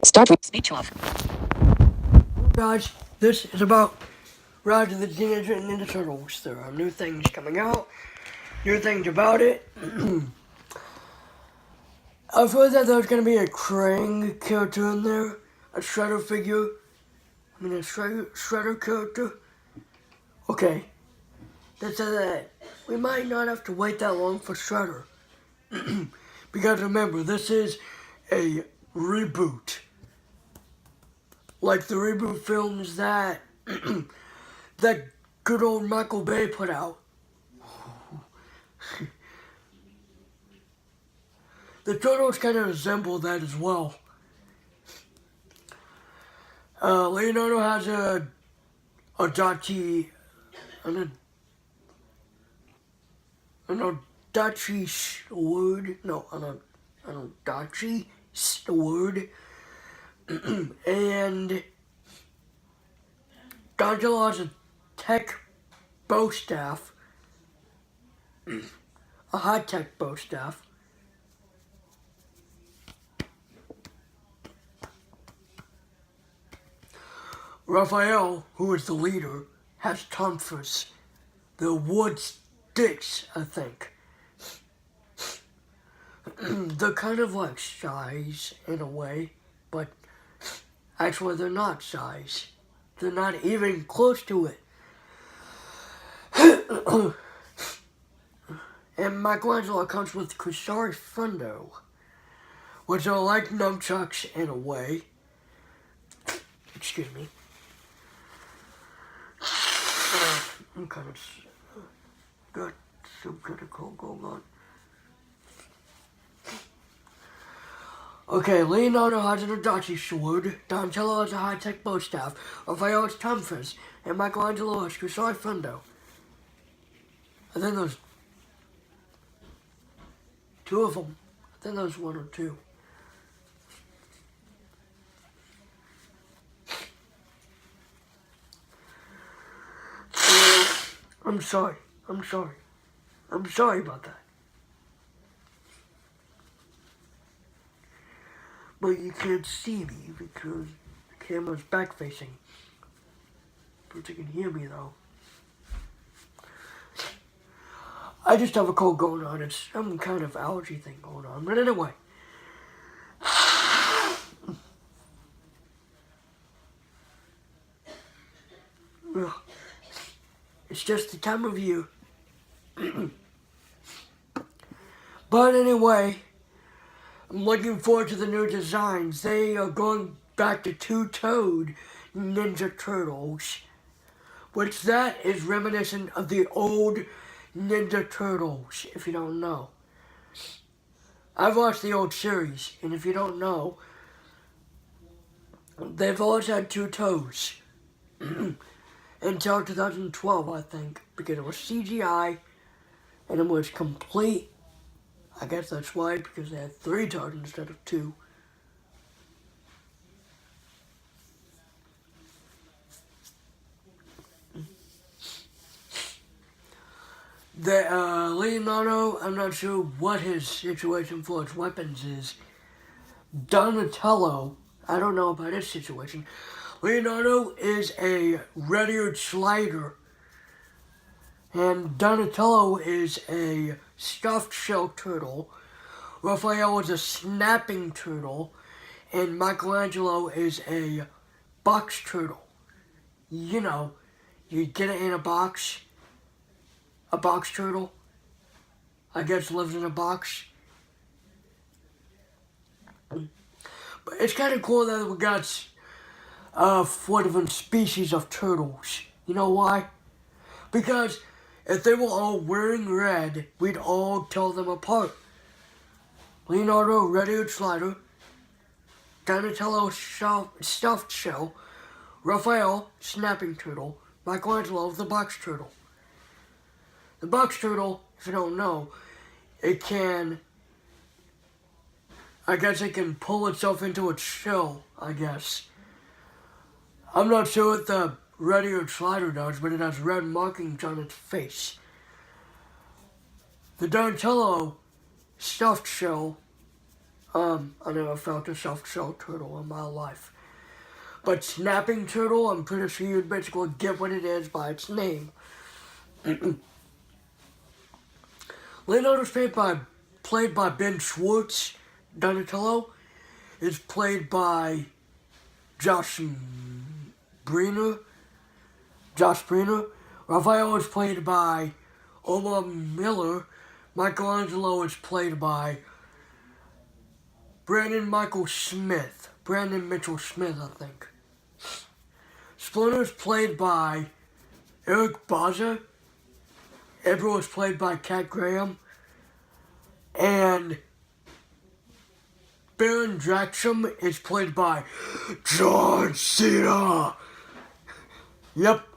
Start speech off. Guys, this is about Rise of the Teenage Mutant Ninja Turtles. There are new things coming out, new things about it. I've heard that there's going to be a Krang character in there, a Shredder figure. I mean, a Shredder character. Okay, they said that we might not have to wait that long for Shredder. Because remember, this is a reboot. Like the reboot films that that good old Michael Bay put out. The Turtles kind of resemble that as well. Leonardo has a Dachi, an Dachi sword. No, an Dachi sword. And Donatello has a tech bow staff. A high-tech bow staff. Raphael, who is the leader, has tonfas. The wood sticks, I think. They're kind of like size in a way, but actually they're not size. They're not even close to it. And Michelangelo comes with Kusari Fundo, which are like nunchucks in a way. Excuse me. I'm kind of got some kind of cold going on. Okay, Leonardo has an Adachi sword, Donatello has a high-tech bow staff, Raphael has tonfas, and Michelangelo has Kusari Fundo. I think there's two of them. I think there's one or two. I'm sorry about that. But you can't see me because the camera's back facing. But you can hear me though. I just have a cold going on. It's some kind of allergy thing going on. But anyway. It's just the time of year. But anyway, I'm looking forward to the new designs. They are going back to two-toed Ninja Turtles, which that is reminiscent of the old Ninja Turtles, if you don't know. I've watched the old series, and if you don't know, they've always had two toes. Until 2012, I think, because it was CGI, and it was complete. I guess that's why, because they had three toes instead of two. Leonardo, I'm not sure what his situation for his weapons is. Donatello, I don't know about his situation. Leonardo is a red-eared slider, and Donatello is a stuffed shell turtle. Raphael is a snapping turtle, and Michelangelo is a box turtle. You know, you get it in a box turtle, I guess lives in a box. But it's kind of cool that we got 4 different species of turtles. You know why? Because if they were all wearing red, we'd all tell them apart. Leonardo, red-eared slider. Donatello, stuffed shell. Raphael, snapping turtle. Michelangelo, the box turtle. The box turtle, if you don't know, it can pull itself into its shell, I guess. I'm not sure what the red-eared slider does, but it has red markings on its face. The Donatello stuffed shell I never felt a soft-shell turtle in my life. But snapping turtle, I'm pretty sure you'd basically get what it is by its name. Leonardo's played by Ben Schwartz. Donatello is played by Josh Briner. Raphael is played by Omar Miller. Michelangelo is played by Brandon Mitchell Smith, I think. Splinter is played by Eric Bauza. April is played by Kat Graham. And Baron Draxum is played by John Cena. Yep,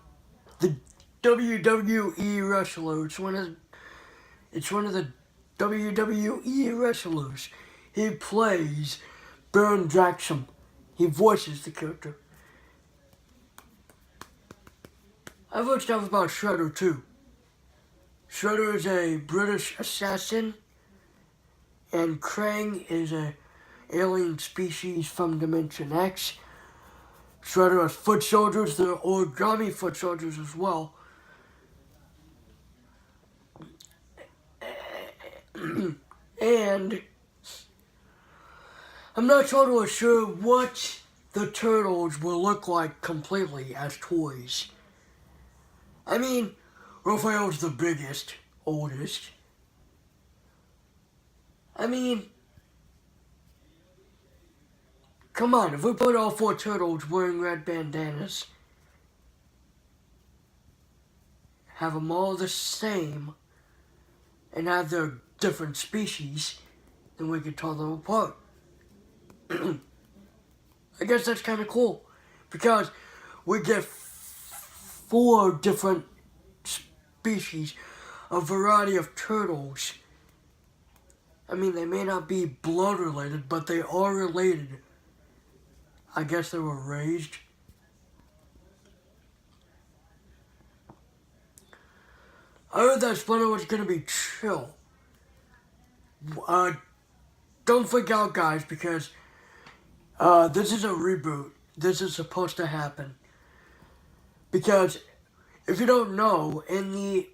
the WWE wrestler. It's one of the WWE wrestlers. He plays Baron Draxum. He voices the character. I've heard stuff about Shredder too. Shredder is a British assassin, and Krang is an alien species from Dimension X. Shredder has foot soldiers. They're origami foot soldiers as well. And I'm not totally sure what the turtles will look like completely as toys. I mean, Raphael's the biggest, oldest. I mean, come on, if we put all 4 turtles wearing red bandanas, have them all the same, and have their different species, then we could tell them apart. I guess that's kind of cool, because we get 4 different species, a variety of turtles. I mean, they may not be blood related, but they are related. I guess they were raised. I heard that Splinter was going to be chill. Don't freak out, guys, because this is a reboot. This is supposed to happen. Because, if you don't know, in the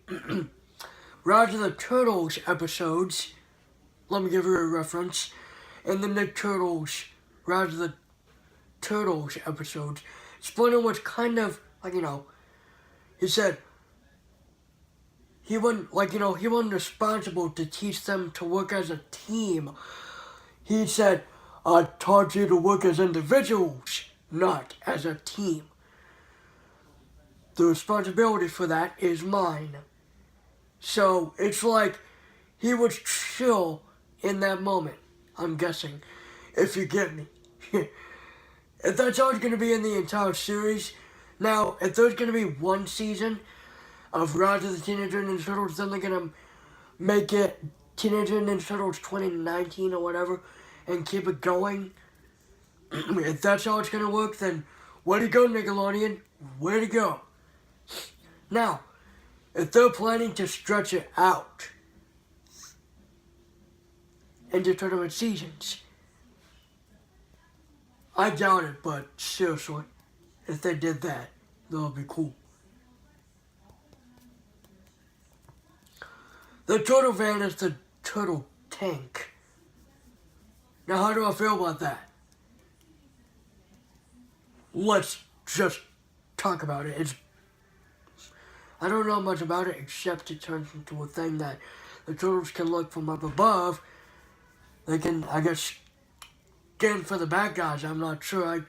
Rise of the Turtles episodes, let me give you a reference. In the Nick Turtles, Rise of the Turtles episodes, Splinter was kind of, he said, he wasn't responsible to teach them to work as a team. He said, I taught you to work as individuals, not as a team. The responsibility for that is mine. So, it's like he was chill in that moment, I'm guessing, if you get me. If that's all it's going to be in the entire series, now, if there's going to be one season of Rise of the Teenage Mutant Ninja Turtles, then they're going to make it Teenage Mutant Ninja Turtles 2019 or whatever, and keep it going. If that's how it's going to work, then way to go, Nickelodeon. Way to go. Now, if they're planning to stretch it out into tournament seasons, I doubt it, but seriously, if they did that, that would be cool. The turtle van is the turtle tank. Now, how do I feel about that? Let's just talk about it. I don't know much about it, except it turns into a thing that the turtles can look from up above. They can, I guess, scan for the bad guys. I'm not sure.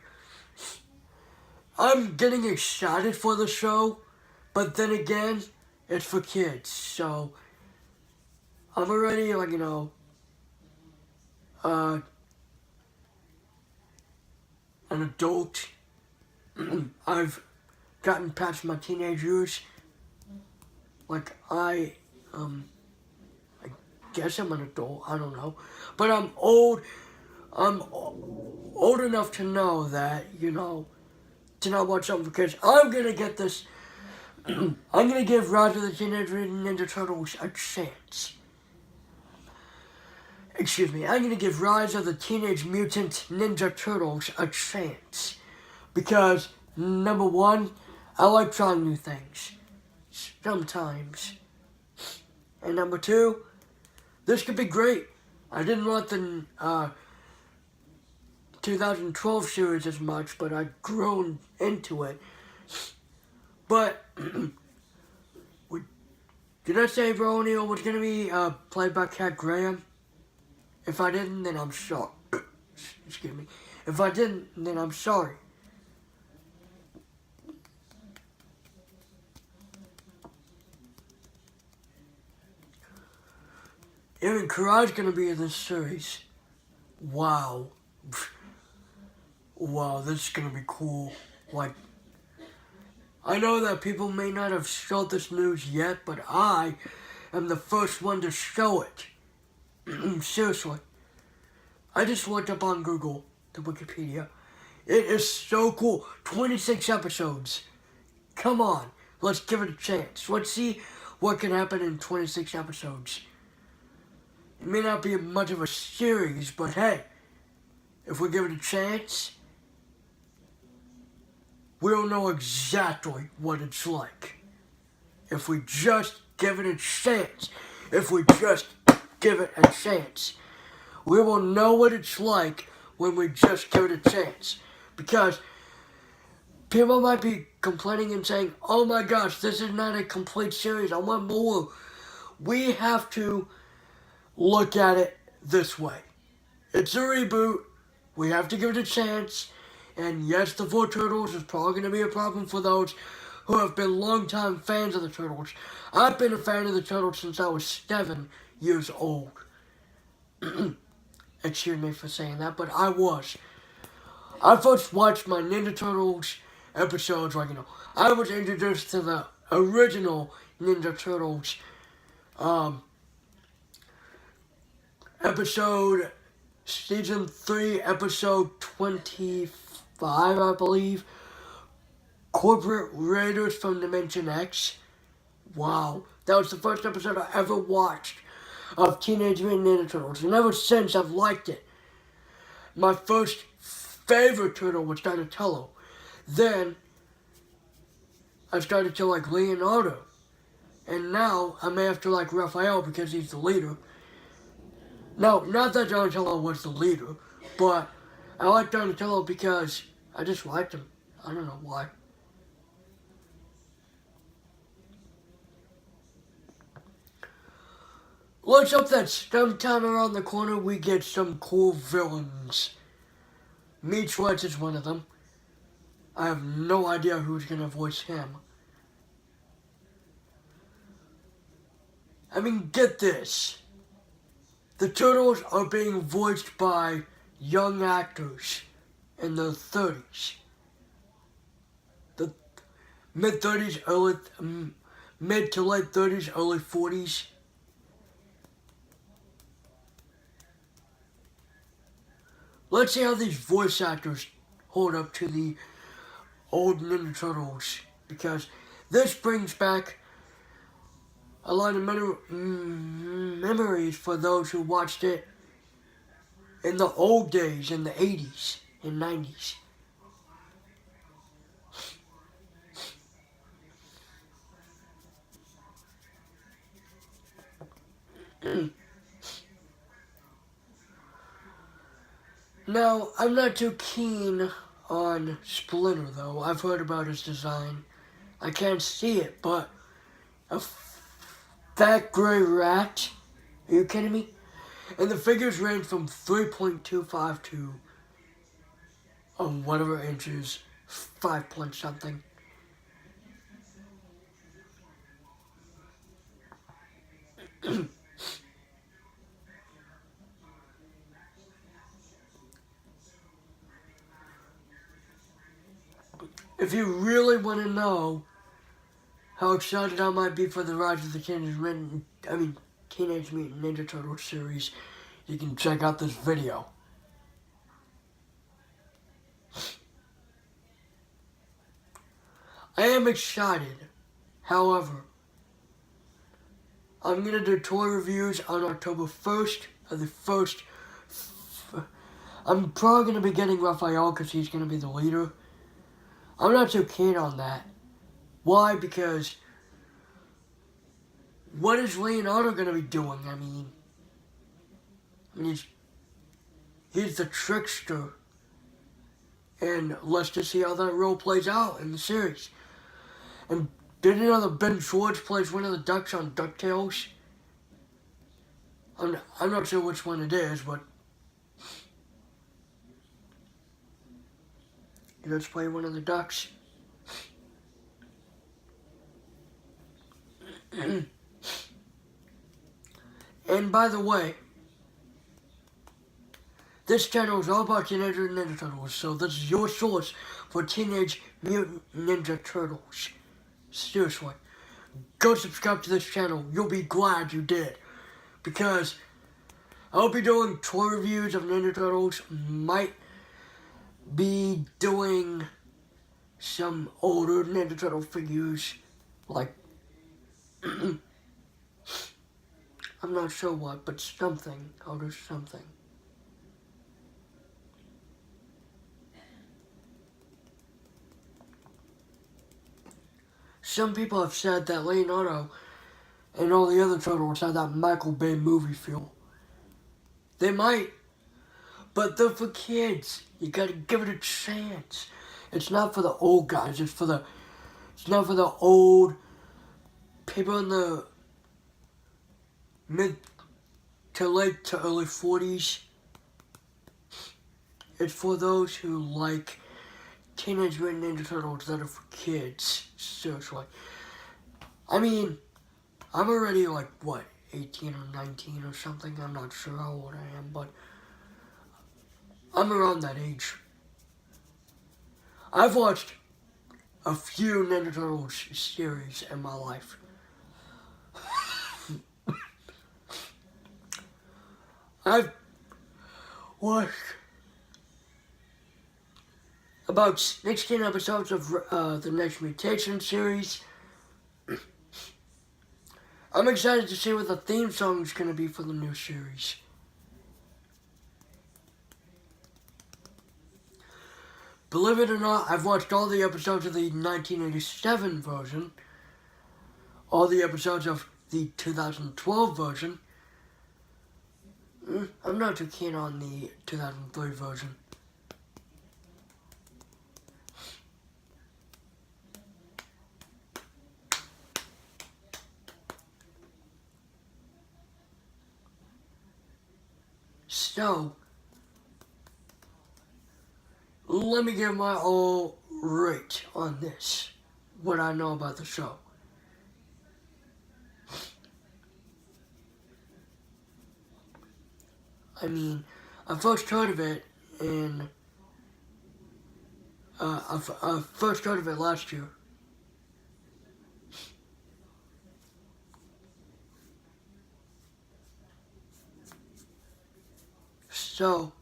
I'm getting excited for the show, but then again, it's for kids. So, I'm already, an adult. I've gotten past my teenage years. I guess I'm an adult, I don't know. But I'm old enough to know that, to not watch something for kids. I'm gonna get this, I'm gonna give Rise of the Teenage Mutant Ninja Turtles a chance. I'm gonna give Rise of the Teenage Mutant Ninja Turtles a chance. Because, number one, I like trying new things. Sometimes. And number two, this could be great. I didn't like the 2012 series as much, but I've grown into it. But, did I say Bro O'Neill was going to be played by Cat Graham? If I didn't, then I'm sorry. Excuse me. If I didn't, then I'm sorry. Aaron Karai's going to be in this series. Wow. Wow, this is going to be cool. Like, I know that people may not have showed this news yet, but I am the first one to show it. Seriously. I just looked up on Google, the Wikipedia. It is so cool. 26 episodes. Come on. Let's give it a chance. Let's see what can happen in 26 episodes. It may not be much of a series, but hey, if we give it a chance, we'll know exactly what it's like. If we just give it a chance. If we just give it a chance. We will know what it's like when we just give it a chance. Because people might be complaining and saying, oh my gosh, this is not a complete series. I want more. We have to look at it this way. It's a reboot. We have to give it a chance. And yes, the 4 Turtles is probably going to be a problem for those who have been longtime fans of the Turtles. I've been a fan of the Turtles since I was 7 years old. Excuse me for saying that, but I was. I first watched my Ninja Turtles episodes, I was introduced to the original Ninja Turtles season 3, episode 25, I believe. Corporate Raiders from Dimension X. Wow, that was the first episode I ever watched of Teenage Mutant Ninja Turtles, and ever since I've liked it. My first favorite turtle was Donatello. Then I started to like Leonardo, and now I may have to like Raphael because he's the leader. No, not that Donatello was the leader, but I like Donatello because I just liked him. I don't know why. Let's hope that sometime around the corner we get some cool villains. Meat Schwartz is one of them. I have no idea who's going to voice him. I mean, get this. The Turtles are being voiced by young actors in their 30s. The mid-30s, mid to late 30s, early 40s. Let's see how these voice actors hold up to the old Ninja Turtles, because this brings back a lot of memories for those who watched it in the old days, in the 80s and 90s. Now, I'm not too keen on Splinter, though. I've heard about his design. I can't see it, but a fat gray rat? Are you kidding me? And the figures range from 3.25 to whatever inches, 5 point something. If you really want to know how excited I might be for the Rise of the Teenage Mutant Ninja Turtles series, you can check out this video. I am excited. However, I'm going to do toy reviews on October 1st the first. I'm probably going to be getting Raphael because he's going to be the leader. I'm not so keen on that. Why? Because what is Leonardo going to be doing? I mean he's the trickster. And let's just see how that role plays out in the series. And did you know that Ben Schwartz plays one of the ducks on DuckTales? I'm not sure which one it is, but he does play one of the ducks. And by the way, this channel is all about Teenage Mutant Ninja Turtles, so this is your source for Teenage Mutant Ninja Turtles. Seriously. Go subscribe to this channel. You'll be glad you did. Because I'll be doing toy reviews of Ninja Turtles. Might be doing some older Ninja Turtle figures. Like, I'm not sure what, but something. I'll do something. Some people have said that Leonardo and all the other Turtles have that Michael Bay movie feel. They might, but they're for kids. You gotta give it a chance. It's not for the old guys. It's not for the old people in the mid to late to early 40s. It's for those who like Teenage Mutant Ninja Turtles that are for kids. Seriously. I mean, I'm already like, what, 18 or 19 or something? I'm not sure how old I am, but I'm around that age. I've watched a few Ninja Turtles series in my life. I've watched about 16 episodes of the Next Mutation series. I'm excited to see what the theme song is going to be for the new series. Believe it or not, I've watched all the episodes of the 1987 version, all the episodes of the 2012 version. I'm not too keen on the 2003 version. So, let me give my all rate on this, what I know about the show. I mean, I first heard of it in, I first heard of it last year. So,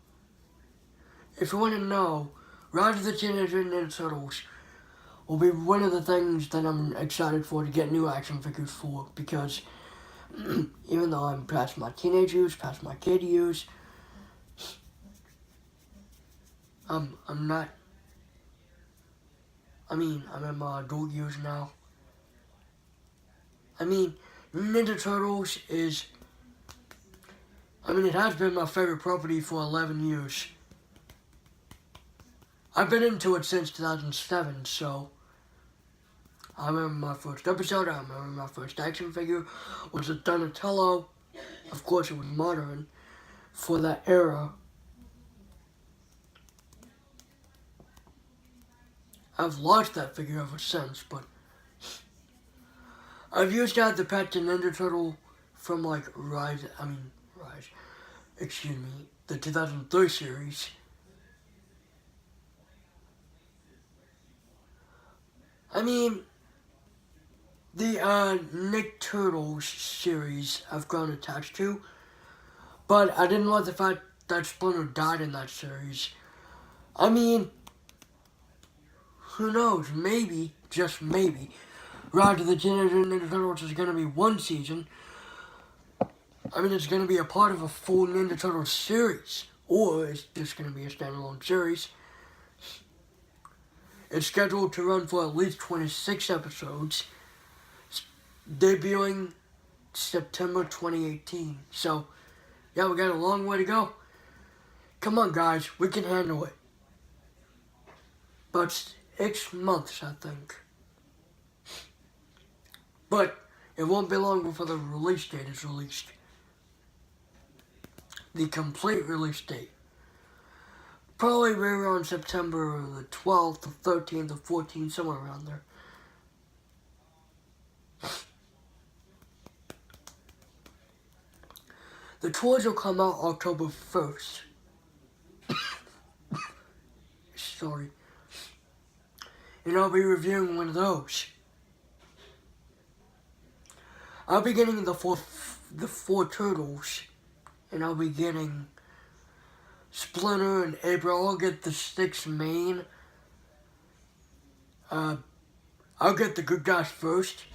if you want to know, Rise of the Teenage Mutant Ninja Turtles will be one of the things that I'm excited for to get new action figures for, because even though I'm past my teenage years, past my kid years, I'm not, I'm in my adult years now. Ninja Turtles is, it has been my favorite property for 11 years. I've been into it since 2007, so I remember my first episode, I remember my first action figure was a Donatello. Of course it was modern for that era. I've lost that figure ever since, but I've used to have the pet Ninja Turtle from like the 2003 series. The Nick Turtles series I've grown attached to, but I didn't like the fact that Splinter died in that series. Who knows, maybe, just maybe, Rise of the Teenage Mutant Ninja Turtles is going to be one season, I mean, it's going to be a part of a full Ninja Turtles series, or it's just going to be a standalone series. It's scheduled to run for at least 26 episodes, debuting September 2018. So, yeah, we got a long way to go. Come on, guys, we can handle it. About 6 months, I think. But it won't be long before the release date is released. The complete release date. Probably right around September the 12th, the 13th, the 14th, somewhere around there. The toys will come out October 1st. Sorry. And I'll be reviewing one of those. I'll be getting the four turtles. And I'll be getting Splinter and April. I'll get the 6 main. I'll get the good guys first.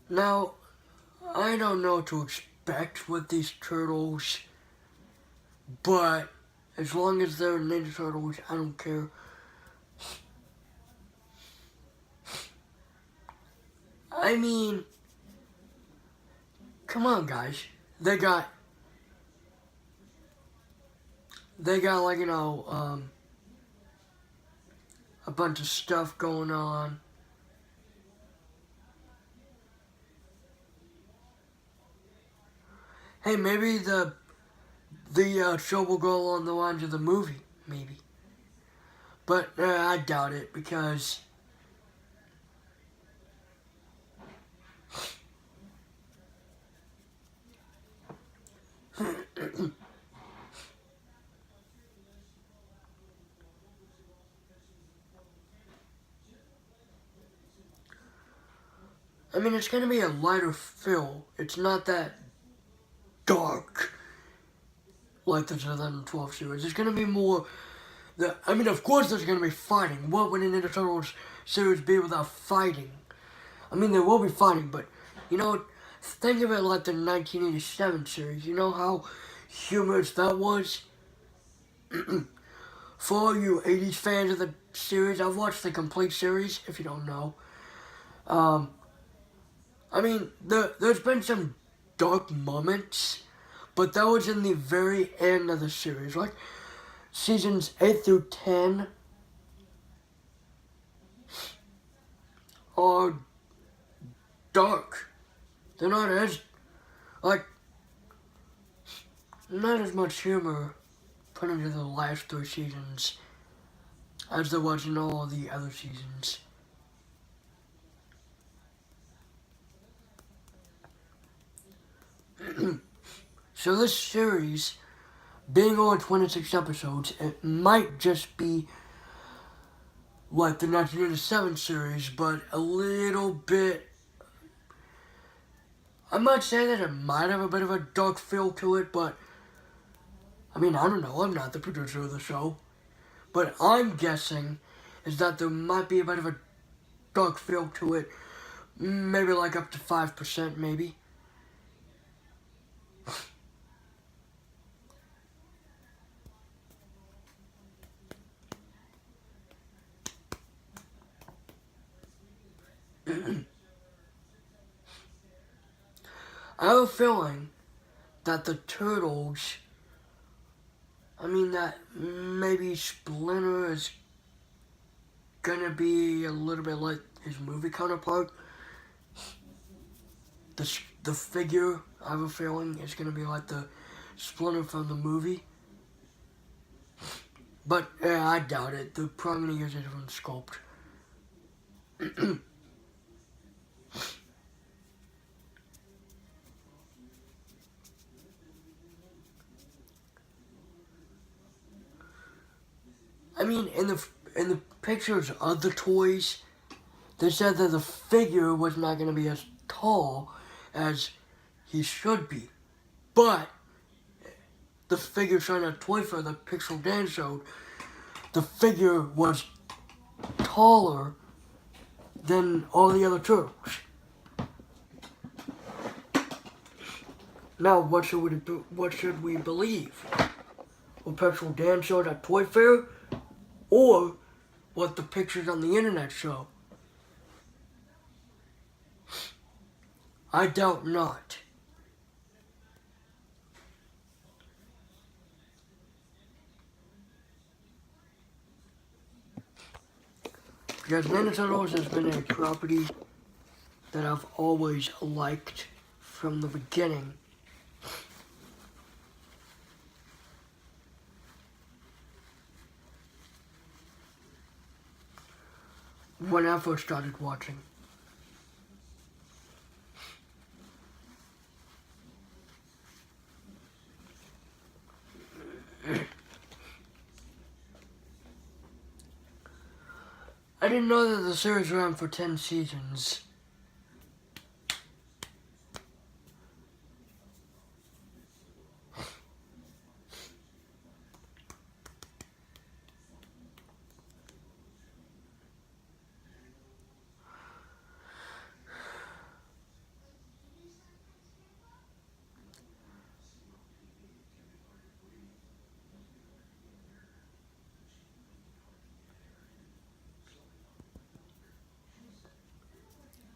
Now, I don't know what to expect with these turtles, but as long as they're Ninja Turtles, I don't care. I mean, come on, guys. They got like, you know, a bunch of stuff going on. Hey, maybe the show will go along the lines of the movie, maybe. But I doubt it, because I mean, it's going to be a lighter feel. It's not that dark like the 2012 series. It's going to be more... I mean, of course there's going to be fighting. What would a Ninja Turtles series be without fighting? I mean, there will be fighting, but, you know, think of it like the 1987 series. You know how humorous that was? For all you 80s fans of the series, I've watched the complete series, if you don't know. I mean, there's been some dark moments, but that was in the very end of the series. Like, seasons 8 through 10 are dark. They're not as, like, not as much humor put into the last 3 seasons as there was in all the other seasons. So this series, being on 26 episodes, it might just be like the 1987 series, but a little bit... I might say that it might have a bit of a dark feel to it, but... I mean, I don't know, I'm not the producer of the show. But I'm guessing is that there might be a bit of a dark feel to it. Maybe like up to 5%, maybe. I have a feeling that the Turtles, I mean that maybe Splinter is gonna be a little bit like his movie counterpart. The figure, I have a feeling, is gonna be like the Splinter from the movie. But I doubt it. They're probably gonna use a different sculpt. I mean, in the pictures of the toys, they said that the figure was not going to be as tall as he should be. But the figure shown at Toy Fair that Pixel Dan showed, the figure was taller than all the other turtles. Now, what should we believe? What Pixel Dan showed at Toy Fair, or what the pictures on the internet show? I doubt not. Because Ninja Turtles has been a property that I've always liked from the beginning. When I first started watching. I didn't know that the series ran for 10 seasons.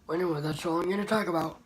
Anyway, that's all I'm going to talk about.